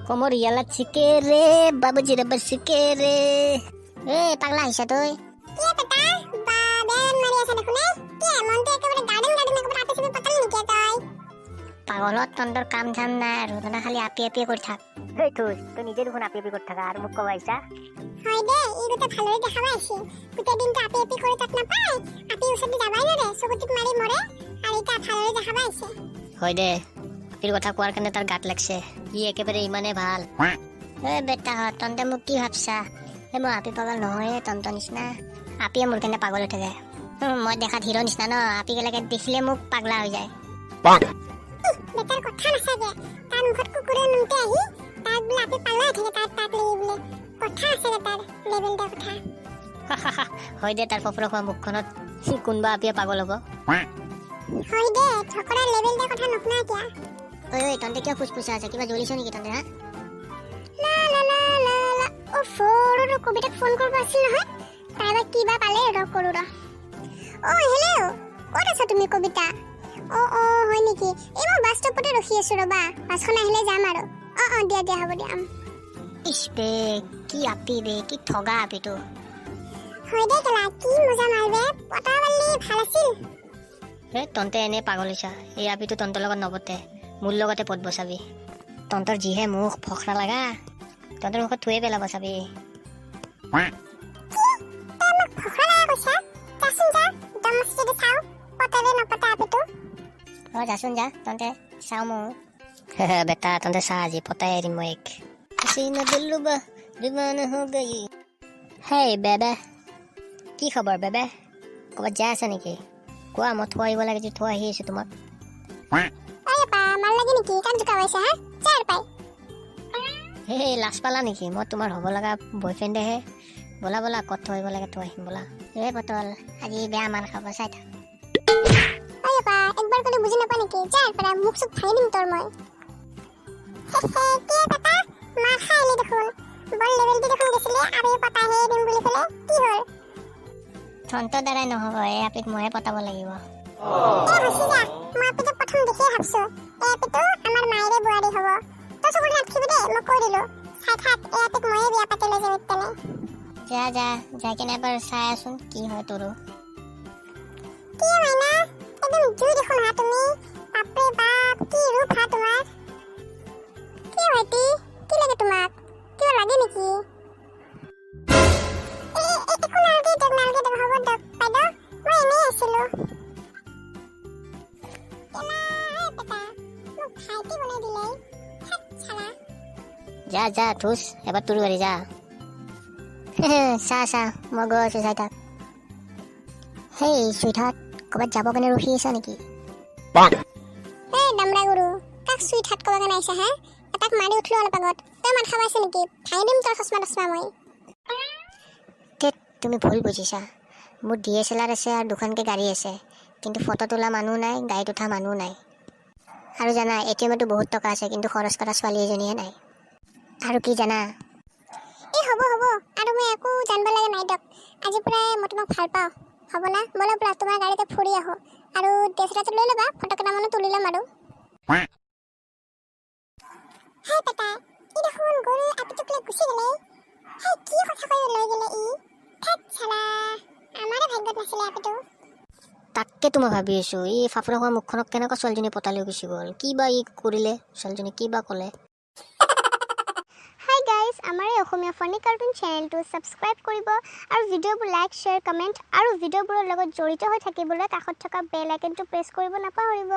Komor yala chike re, babuji rubber chike re. Pagla aisa toy. Iya peta, ben Maria sana kune. Iya monte ekebare garden ekebare ape sebe patal ni toy. Pagolot tontor kam jam na aru tona khali api kori thak. Hey tuj, to nije dukhon api kori thaka ar muk kobaisa. Hoy de, igote bhalore dekhaba aise. Gote din to api kori tak na pai. Api usadi jabai na re, sogutik mari more. Ar eta bhalore dekhaba aise. Hoy de, apir kotha koar karone tar gat lagse. ই একেবারে ইমানে ভাল বেটা তন্তে মোক কি ভাবছা মই আপি পাগল নহয় তন্ত নিচিনা আপিয়ে মোৰ কেনে পাগল উঠে যায় মই দেখাত হিৰো নিচিনা ন আপি কেলেকে দেখিলে মোক পাগলা হৈ যায় বেটাৰ কথা নাথাকে তাৰ মুখত কুকুৰে নুমতে আহি তাক বোলে আপি পাগলা থাকে তাক লাগি বোলে কথা আছে তাৰ লেভেলটা কথা হয় দে তাৰ ফফৰ খোৱা মুখখনত কোনবা আপিয়ে পাগল হ'ব হয় দে ঠকৰা লেভেলটা কথা নকনা কিয়া ঐ তন্তে কিয় ফুসফুসা আছে কিবা জ্বলিছ নেকি তন্তে হা লা ও ফোন কবিতাক ফোন কৰিব আছিল নহয় তাইবা কিবা পালে কৰো ও হেল্ল ক'ত আছা তুমি কবিতা ও হয় নেকি এই মই বাস ষ্টপতে ৰখি আছো ৰবা বাসখন আহিলে যাম আৰু দিয়া হ'ব দিয়া ইস বে কি আপি বে কি ঠগা আপিটো হয় দে কেলা কি মজা মাৰবে পটাৱালি ভাল আছিল তন্তে এনে পাগল হৈছা এই আপিটো তন্তৰ লগত নবতে মোৰ লগতে পদ বসাবি তন্তৰ যিহে মুখ ফখৰা লাগা তন্তৰ মুখত থুয়ে পেলাব চাবি যাচোন যা তন্তে চাও মোৰ বেটা তন্তে চা আজি পতাই এৰিম মই এক হাসিনা দিলৰুবা দিৱানা হৈ গই হেই বেবে কি খবৰ বেবে ক'বাত যাই আছা নেকি কোৱা মই থৈ আহিব লাগে যে থৈ আহি আছো তোমাক mal lagi niki kan juga waisa ha jar pai হে লাজ পালা নেকি মই তোমাৰ হ'ব লগা বয়ফ্ৰেণ্ড হে বলা বলা কত থৈব লাগে থৈ আহিম বলা হে পটল আজি বেয়া মাৰ খাব চাই থাক আরে বা একবার করে বুঝি না পানি কি jar para মুখ সুখ খাই দিম তোর মই কে পাতা মার খাইলে দেখুন বল লেভেল দি দেখুন গেছিলে আরে পাতা হে দিম বলি ফেলে কি হল থন্ত দাঁড়াই নহব এই আপিক ময়ে পতাব লাগিব হাসি যা মই আপিটো প্রথম দেখে ভাবছো এই আপিটো আমার মায়েরে বুয়ারি হব তো সবুর রাখিবি দে মই কই দিলো সাত হাত এই আপিক ময়ে বিয়া পাতে লৈ যাবি তেনে যা যাই কিনে এবাৰ চাই আছোন কি হয় তোৰো কি মাইনা একদম জুই দেখুন হা তুমি বাপরে বাপ কি রূপ হা তোমার কি হইতি কি লাগে তোমাক কিবা লাগে নেকি একো নালগে দেখ হ'ব দেখ পাইদ মই এনেই আছিলো যা থুস এবার তোর বাড়ি যা চা মই গৈ আছো চাই থাক হেই সুইটহার্ট ক'বাত যাব কাৰণে ৰখি আছা নেকি দামৰা গুৰু কাক সুইটহাৰ্ট ক'ব কাৰণে আহিছা হা এটাক মাৰি উঠলো অলপ আগত তই মাথা পাইছে নেকি ভাই দিম তোৰ চশমা মই তুমি ভুল বুজিছা মোৰ DSLR আছে আৰু দুখনকে গাড়ী আছে কিন্তু ফটো তোলা মানুহ নাই গাড়ীত উঠা মানুহ নাই আৰু জানা ATMটো বহুত টকা আছে কিন্তু খৰচ কৰা ছোৱালী এজনীহে নাই আৰু কি জানা হ'ব আৰু মই একো জানিব লাগে নাই দক আজি পৰাই মই তোমাক ভাল পাওঁ হ'ব না বলা বলা তোমাৰ গাড়ীতে ফুৰি আহো আৰু ডেছৰাটো লৈ ল'বা ফটো কেইটামানো তুলি ল'ম আৰু হেই পেটা ই দেখোন গৰু আপিটোক লৈ গুচি গ'লে হেই কি কথা কৈ লৈ গ'লে ই ঠেক চালা আমাৰে ভাগ্যত নাছিলে আপিটো তাকে মই ভাবি আছো এই ফাফৰা খোৱা মুখখনক কেনেকুৱা ছোৱালীজনী পতালি গুচি গ'ল কি বা ই কৰিলে ছোৱালীজনী কি বা ক'লে হাই গাইজ আমাৰ এই অসমীয়া ফানি কাৰ্টুন চেনেলটো ছাবস্ক্ৰাইব কৰিব আৰু ভিডিঅ'বোৰ লাইক শ্বেয়াৰ কমেণ্ট আৰু ভিডিঅ'বোৰৰ লগত জড়িত হৈ থাকিবলৈ কাষত থকা বেল আইকনটো প্ৰেছ কৰিব নাপাহৰিব